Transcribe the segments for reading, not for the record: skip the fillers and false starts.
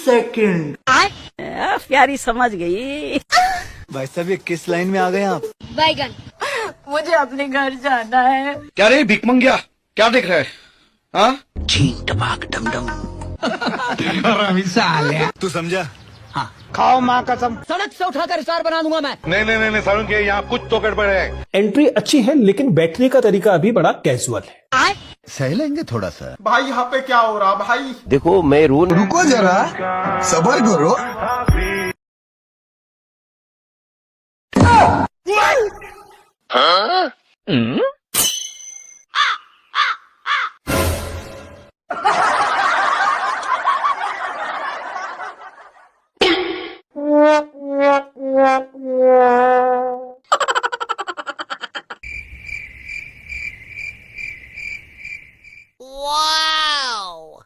Second. प्यारी समझ गई। भाई साहब ये किस लाइन में आ गए आप? बैगन। मुझे अपने घर जाना है। क्या रे भिख मंगिया, क्या देख रहा है? हाँ? तू समझा? खाओ माँ कसम। सड़क से उठाकर स्टार बना दूंगा मैं। नहीं सारुण के यहाँ कुछ तो गड़बड़ है। एंट्री अच्छी है लेकिन बैठने का तरीका अभी बड़ा कैजुअल है। सह लेंगे थोड़ा सा। भाई यहाँ पे क्या हो रहा भाई? देखो मैं रो रुको जरा, सबर करो। Wow.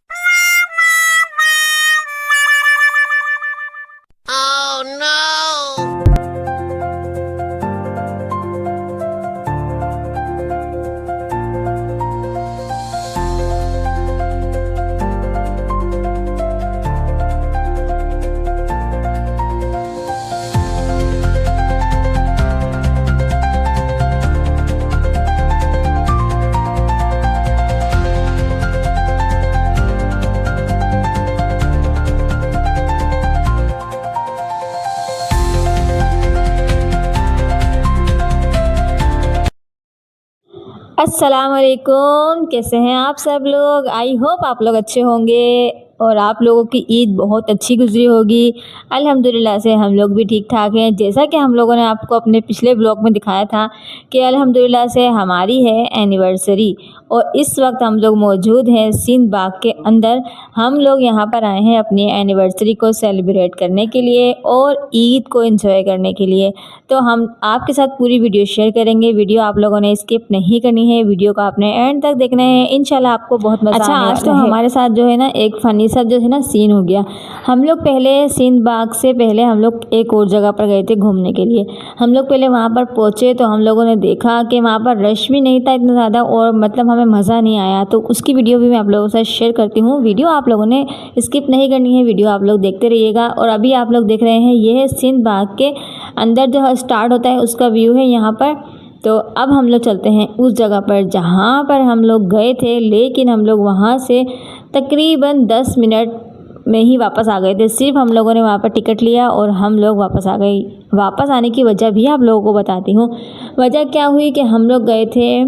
Oh no. अस्सलाम वालेकुम, कैसे हैं आप सब लोग। आई होप आप लोग अच्छे होंगे और आप लोगों की ईद बहुत अच्छी गुजरी होगी। अल्हम्दुलिल्लाह से हम लोग भी ठीक ठाक हैं। जैसा कि हम लोगों ने आपको अपने पिछले ब्लॉग में दिखाया था कि अल्हम्दुलिल्लाह से हमारी है एनिवर्सरी और इस वक्त हम लोग मौजूद हैं सिंध बाग के अंदर। हम लोग यहाँ पर आए हैं अपनी एनिवर्सरी को सेलिब्रेट करने के लिए और ईद को एंजॉय करने के लिए। तो हम आपके साथ पूरी वीडियो शेयर करेंगे। वीडियो आप लोगों ने स्किप नहीं करनी है, वीडियो को आपने एंड तक देखना है। इंशाल्लाह आपको बहुत मज़ा आने वाला है। आज तो हमारे साथ जो है ना एक फ़नी सा जो है ना सीन हो गया। हम लोग पहले सिंध बाग से पहले हम लोग एक और जगह पर गए थे घूमने के लिए। हम लोग पहले वहाँ पर पहुँचे तो हम लोगों ने देखा कि वहाँ पर रश भी नहीं था इतना ज़्यादा और मतलब हमें मज़ा नहीं आया। तो उसकी वीडियो भी मैं आप लोगों के साथ शेयर करती हूँ। वीडियो आप लोगों ने स्किप नहीं करनी है, वीडियो आप लोग देखते रहिएगा। और अभी आप लोग देख रहे हैं ये है सिंध बाग के अंदर जो स्टार्ट होता है उसका व्यू है यहाँ पर। तो अब हम लोग चलते हैं उस जगह पर जहाँ पर हम लोग गए थे, लेकिन हम लोग वहाँ से तकरीबन 10 मिनट में ही वापस आ गए थे। सिर्फ हम लोगों ने वहाँ पर टिकट लिया और हम लोग वापस आ गए। वापस आने की वजह भी आप लोगों को बताती हूँ। वजह क्या हुई कि हम लोग गए थे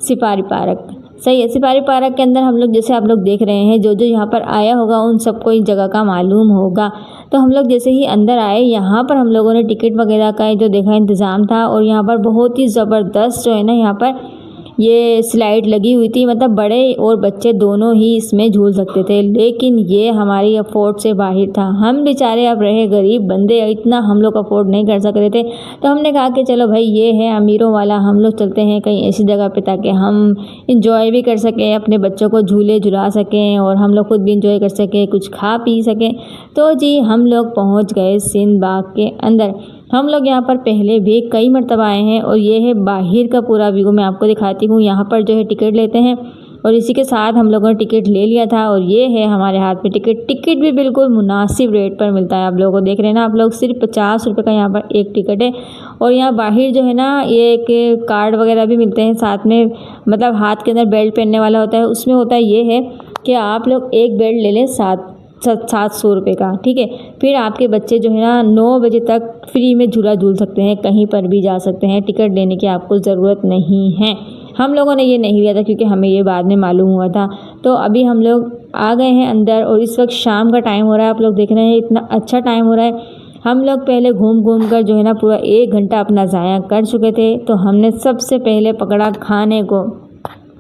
सिपारी पार्क। सही है, सिपारी पार्क के अंदर हम लोग जैसे आप लोग देख रहे हैं, जो जो यहाँ पर आया होगा उन सबको इस जगह का मालूम होगा। तो हम लोग जैसे ही अंदर आए यहाँ पर हम लोगों ने टिकट वगैरह का जो देखा इंतज़ाम था और यहाँ पर बहुत ही ज़बरदस्त जो है ना यहाँ पर ये स्लाइड लगी हुई थी। मतलब बड़े और बच्चे दोनों ही इसमें झूल सकते थे, लेकिन ये हमारी अफोर्ड से बाहर था। हम बेचारे अब रहे गरीब बंदे, इतना हम लोग अफोर्ड नहीं कर सक रहे थे। तो हमने कहा कि चलो भाई ये है अमीरों वाला, हम लोग चलते हैं कहीं ऐसी जगह पे ताकि हम इंजॉय भी कर सकें, अपने बच्चों को झूले झुला सकें और हम लोग खुद भी इंजॉय कर सकें, कुछ खा पी सकें। तो जी हम लोग पहुँच गए सिंध बाग के अंदर। हम लोग यहाँ पर पहले भी कई मरतबा आए हैं और ये है बाहर का पूरा व्यू मैं आपको दिखाती हूँ। यहाँ पर जो है टिकट लेते हैं और इसी के साथ हम लोगों ने टिकट ले लिया था और ये है हमारे हाथ में टिकट। टिकट भी बिल्कुल मुनासिब रेट पर मिलता है। आप लोगों को देख रहे हैं ना आप लोग, सिर्फ 50 रुपये का यहाँ पर एक टिकट है। और यहाँ बाहर जो है ना ये एक कार्ड वगैरह भी मिलते हैं साथ में, मतलब हाथ के अंदर बेल्ट पहनने वाला होता है। उसमें होता है ये है कि आप लोग एक बेल्ट ले लें 700 रुपये का, ठीक है। फिर आपके बच्चे जो है ना 9 बजे तक फ्री में झूला झूल सकते हैं, कहीं पर भी जा सकते हैं, टिकट लेने की आपको ज़रूरत नहीं है। हम लोगों ने ये नहीं लिया था क्योंकि हमें ये बाद में मालूम हुआ था। तो अभी हम लोग आ गए हैं अंदर और इस वक्त शाम का टाइम हो रहा है। आप लोग देख रहे हैं इतना अच्छा टाइम हो रहा है। हम लोग पहले घूम घूम कर जो है ना पूरा 1 घंटा अपना ज़ाया कर चुके थे। तो हमने सबसे पहले पकड़ा खाने को।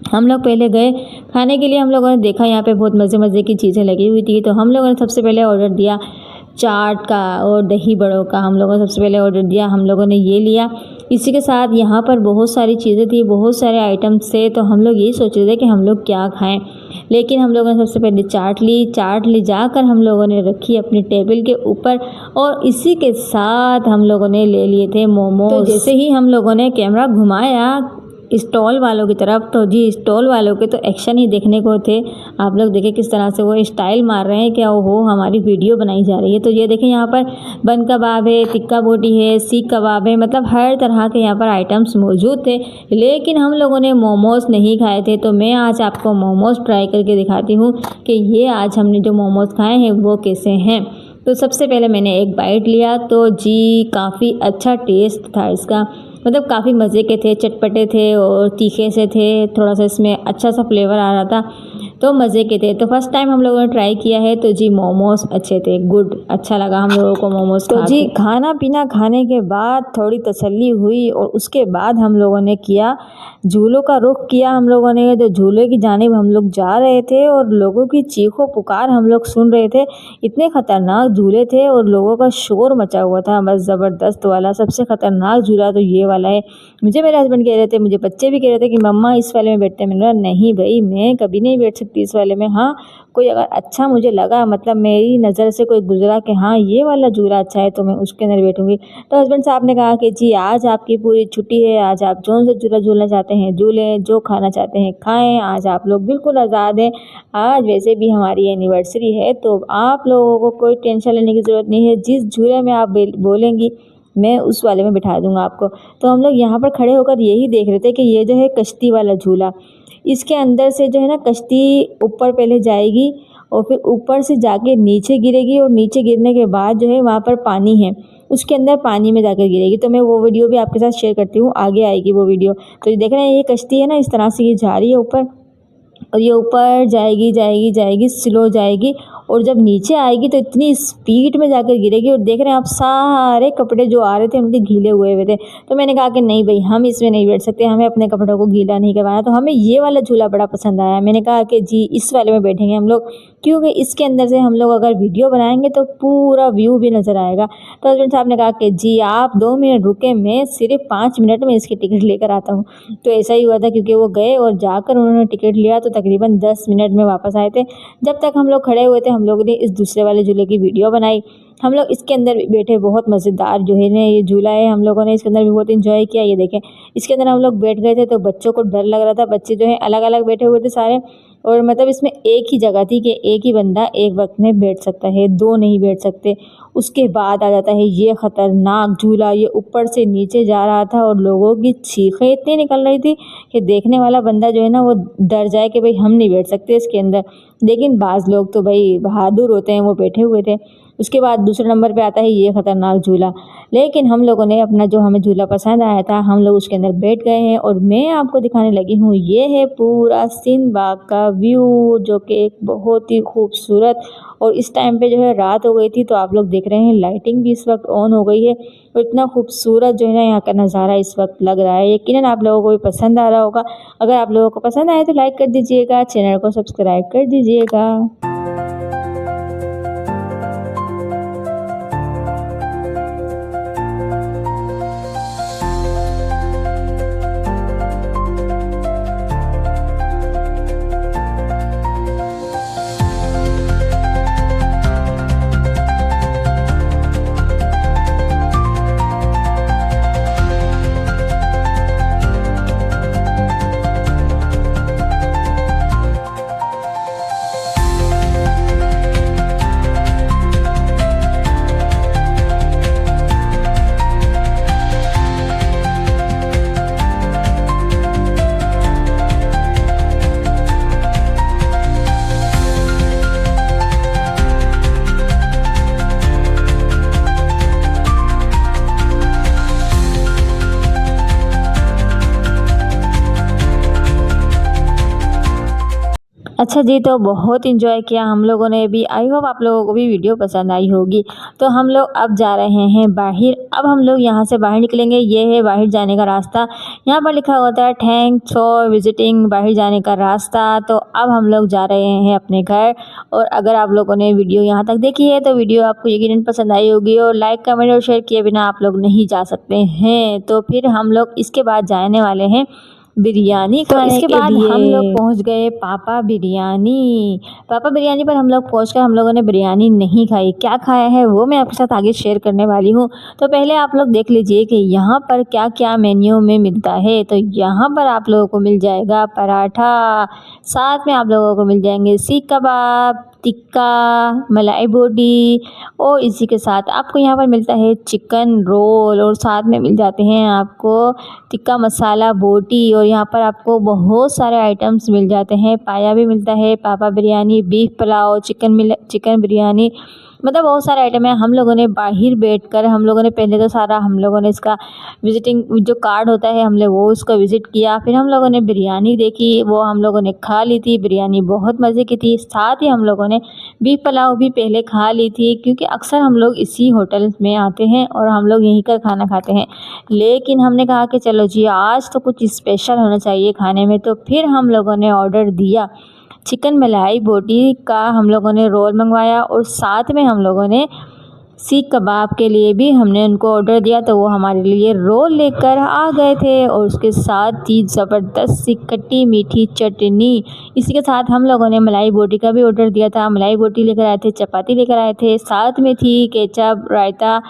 हम लोग पहले गए खाने के लिए। हम लोगों ने देखा यहाँ पे बहुत मज़े की चीज़ें लगी हुई थी। तो हम लोगों ने सबसे पहले ऑर्डर दिया चाट का और दही बड़ों का। हम लोगों ने सबसे पहले ऑर्डर दिया, हम लोगों ने ये लिया। इसी के साथ यहाँ पर बहुत सारी चीज़ें थी, बहुत सारे आइटम्स थे। तो हम लोग यही सोच रहे थे कि हम लोग क्या खाएं, लेकिन हम लोगों ने सबसे पहले चाट ले जाकर हम लोगों ने रखी अपनी टेबल के ऊपर और इसी के साथ हम लोगों ने ले लिए थे मोमोज। तो जैसे ही हम लोगों ने कैमरा घुमाया स्टॉल वालों की तरफ। तो जी स्टॉल वालों के तो एक्शन ही देखने को थे। आप लोग देखें किस तरह से वो स्टाइल मार रहे हैं कि वो हमारी वीडियो बनाई जा रही है। तो ये देखें यहाँ पर बन कबाब है, टिक्का बोटी है, सीख कबाब है, मतलब हर तरह के यहाँ पर आइटम्स मौजूद थे। लेकिन हम लोगों ने मोमोज़ नहीं खाए थे, तो मैं आज आपको मोमोज़ ट्राई करके दिखाती हूँ कि ये आज हमने जो मोमोज़ खाए हैं वो कैसे हैं। तो सबसे पहले मैंने एक बाइट लिया, तो जी काफ़ी अच्छा टेस्ट था इसका, मतलब काफ़ी मज़े के थे, चटपटे थे और तीखे से थे, थोड़ा सा इसमें अच्छा सा फ्लेवर आ रहा था, तो मज़े के थे। तो फर्स्ट टाइम हम लोगों ने ट्राई किया है, तो जी मोमोज़ अच्छे थे, गुड, अच्छा लगा हम लोगों को मोमोज़। तो जी खाना पीना खाने के बाद थोड़ी तसल्ली हुई और उसके बाद हम लोगों ने किया झूलों का रुख किया। हम लोगों ने तो झूले की जानिब हम लोग जा रहे थे और लोगों की चीखों पुकार हम लोग सुन रहे थे। इतने ख़तरनाक झूले थे और लोगों का शोर मचा हुआ था, बस ज़बरदस्त वाला। सबसे ख़तरनाक झूला तो ये वाला है। मुझे मेरे हस्बैंड कह रहे थे, मुझे बच्चे भी कह रहे थे कि मम्मा इस वाले में बैठते हैं। मैंने कहा नहीं भाई, मैं कभी नहीं बैठ सकती इस वाले में। हाँ, कोई अगर अच्छा मुझे लगा, मतलब मेरी नज़र से कोई गुजरा कि हाँ ये वाला झूला अच्छा है, तो मैं उसके अंदर बैठूंगी। तो हस्बैंड साहब ने कहा कि जी आज आपकी पूरी छुट्टी है, आज आप जो से झूला झूलना चाहते हैं झूलें, जो खाना चाहते हैं खाएं, आज आप लोग बिल्कुल आज़ाद हैं। आज वैसे भी हमारी एनिवर्सरी है, तो आप लोगों को कोई टेंशन लेने की ज़रूरत नहीं है। जिस झूले में आप बोलेंगी मैं उस वाले में बिठा दूंगा आपको। तो हम लोग यहाँ पर खड़े होकर यही देख रहे थे कि ये जो है कश्ती वाला झूला, इसके अंदर से जो है ना कश्ती ऊपर पहले जाएगी और फिर ऊपर से जाके नीचे गिरेगी और नीचे गिरने के बाद जो है वहाँ पर पानी है, उसके अंदर पानी में जाकर गिरेगी। तो मैं वो वीडियो भी आपके साथ शेयर करती हूँ, आगे आएगी वो वीडियो। तो ये देख रहे हैं ये कश्ती है ना, इस तरह से ये जा रही है ऊपर और ये ऊपर जाएगी जाएगी जाएगी, स्लो जाएगी और जब नीचे आएगी तो इतनी स्पीड में जाकर गिरेगी। और देख रहे हैं आप सारे कपड़े जो आ रहे थे उनके गीले हुए थे। तो मैंने कहा कि नहीं भाई, हम इसमें नहीं बैठ सकते, हमें अपने कपड़ों को गीला नहीं करवाना। तो हमें ये वाला झूला बड़ा पसंद आया। मैंने कहा कि जी इस वाले में बैठेंगे हम लोग, क्योंकि इसके अंदर से हम लोग अगर वीडियो बनाएंगे तो पूरा व्यू भी नज़र आएगा। तो हस्बैंड साहब ने कहा कि जी आप 2 मिनट रुके, मैं सिर्फ 5 मिनट में इसकी टिकट लेकर आता हूँ। तो ऐसा ही हुआ था, क्योंकि वो गए और जाकर उन्होंने टिकट लिया तो तकरीबन 10 मिनट में वापस आए थे। जब तक हम लोग खड़े हुए थे हम लोगों ने इस दूसरे वाले झूले की वीडियो बनाई। हम लोग इसके अंदर बैठे, बहुत मज़ेदार जो है ना ये झूला है, हम लोगों ने इसके अंदर भी बहुत एंजॉय किया। ये देखें इसके अंदर हम लोग बैठ गए थे तो बच्चों को डर लग रहा था, बच्चे जो है अलग अलग बैठे हुए थे सारे, और मतलब इसमें एक ही जगह थी कि एक ही बंदा एक वक्त में बैठ सकता है, 2 नहीं बैठ सकते। उसके बाद आ जाता है ये ख़तरनाक झूला, ये ऊपर से नीचे जा रहा था और लोगों की चीखें इतनी निकल रही थी कि देखने वाला बंदा जो है ना वो डर जाए कि भाई हम नहीं बैठ सकते इसके अंदर। लेकिन बाज़ लोग तो भाई बहादुर होते हैं, वो बैठे हुए थे। उसके बाद दूसरे नंबर पे आता है ये ख़तरनाक झूला। लेकिन हम लोगों ने अपना जो हमें झूला पसंद आया था हम लोग उसके अंदर बैठ गए हैं और मैं आपको दिखाने लगी हूँ। ये है पूरा सिंध बाग का व्यू, जो कि एक बहुत ही खूबसूरत, और इस टाइम पे जो है रात हो गई थी तो आप लोग देख रहे हैं लाइटिंग भी इस वक्त ऑन हो गई है और इतना खूबसूरत जो है ना यहाँ का नज़ारा इस वक्त लग रहा है। यकीनन आप लोगों को भी पसंद आ रहा होगा। अगर आप लोगों को पसंद आए तो लाइक कर दीजिएगा, चैनल को सब्सक्राइब कर दीजिएगा। अच्छा जी, तो बहुत इन्जॉय किया हम लोगों ने भी। आई होप आप लोगों को भी वीडियो पसंद आई होगी। तो हम लोग अब जा रहे हैं बाहर। अब हम लोग यहाँ से बाहर निकलेंगे। ये है बाहर जाने का रास्ता। यहाँ पर लिखा होता है थैंक्स फॉर विजिटिंग, बाहर जाने का रास्ता। तो अब हम लोग जा रहे हैं अपने घर। और अगर आप लोगों ने वीडियो यहाँ तक देखी है तो वीडियो आपको यकीनन पसंद आई होगी और लाइक कमेंट और शेयर किए बिना आप लोग नहीं जा सकते हैं। तो फिर हम लोग इसके बाद जाने वाले हैं बिरयानी खाने के बाद हम लोग पहुंच गए पापा बिरयानी। पापा बिरयानी पर हम लोग पहुंचकर हम लोगों ने बिरयानी नहीं खाई। क्या खाया है वो मैं आपके साथ आगे शेयर करने वाली हूं। तो पहले आप लोग देख लीजिए कि यहाँ पर क्या क्या मेन्यू में मिलता है। तो यहाँ पर आप लोगों को मिल जाएगा पराठा, साथ में आप लोगों को मिल जाएंगे सीख कबाब, टिक्का, मलाई बोटी और इसी के साथ आपको यहाँ पर मिलता है चिकन रोल और साथ में मिल जाते हैं आपको टिक्का मसाला बोटी। और यहाँ पर आपको बहुत सारे आइटम्स मिल जाते हैं। पाया भी मिलता है, पापा बिरयानी, बीफ पुलाव, चिकन बिरयानी, मतलब बहुत सारे आइटम है। हम लोगों ने बाहर बैठकर हम लोगों ने पहले तो सारा हम लोगों ने इसका विजिटिंग जो कार्ड होता है हमने वो उसका विज़िट किया। फिर हम लोगों ने बिरयानी देखी, वो हम लोगों ने खा ली थी। बिरयानी बहुत मज़े की थी। साथ ही हम लोगों ने बीफ पुलाव भी पहले खा ली थी, क्योंकि अक्सर हम लोग इसी होटल में आते हैं और हम लोग यहीं का खाना खाते हैं। लेकिन हमने कहा कि चलो जी आज तो कुछ स्पेशल होना चाहिए खाने में। तो फिर हम लोगों ने ऑर्डर दिया चिकन मलाई बोटी का, हम लोगों ने रोल मंगवाया और साथ में हम लोगों ने सीख कबाब के लिए भी हमने उनको ऑर्डर दिया। तो वो हमारे लिए रोल लेकर आ गए थे और उसके साथ थी ज़बरदस्त सी खट्टी मीठी चटनी। इसी के साथ हम लोगों ने मलाई बोटी का भी ऑर्डर दिया था। मलाई बोटी लेकर आए थे, चपाती लेकर आए थे, साथ में थी केचप, रायता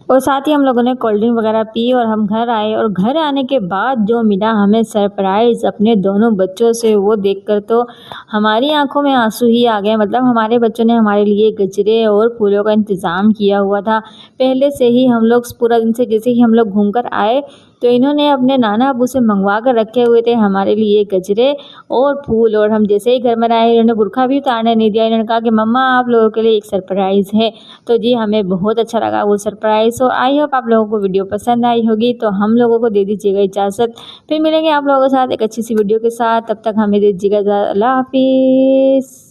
और साथ ही हम लोगों ने कोल्ड ड्रिंक वगैरह पी और हम घर आए। और घर आने के बाद जो मिला हमें सरप्राइज़ अपने दोनों बच्चों से, वो देखकर तो हमारी आंखों में आंसू ही आ गए। मतलब हमारे बच्चों ने हमारे लिए गजरे और फूलों का इंतज़ाम किया हुआ था पहले से ही। हम लोग पूरा दिन से जैसे ही हम लोग घूम कर आए तो इन्होंने अपने नाना अबू से मंगवा कर रखे हुए थे हमारे लिए गजरे और फूल। और हम जैसे ही घर में आए इन्होंने बुरखा भी उतारने नहीं दिया। इन्होंने कहा कि मम्मा आप लोगों के लिए एक सरप्राइज़ है। तो जी हमें बहुत अच्छा लगा वो सरप्राइज़। तो आई होप आप लोगों को वीडियो पसंद आई होगी। तो हम लोगों को दे दीजिएगा इजाज़त, फिर मिलेंगे आप लोगों के साथ एक अच्छी सी वीडियो के साथ। तब तक हमें दे दीजिएगा इजाज़त। अल्लाह हाफिज़।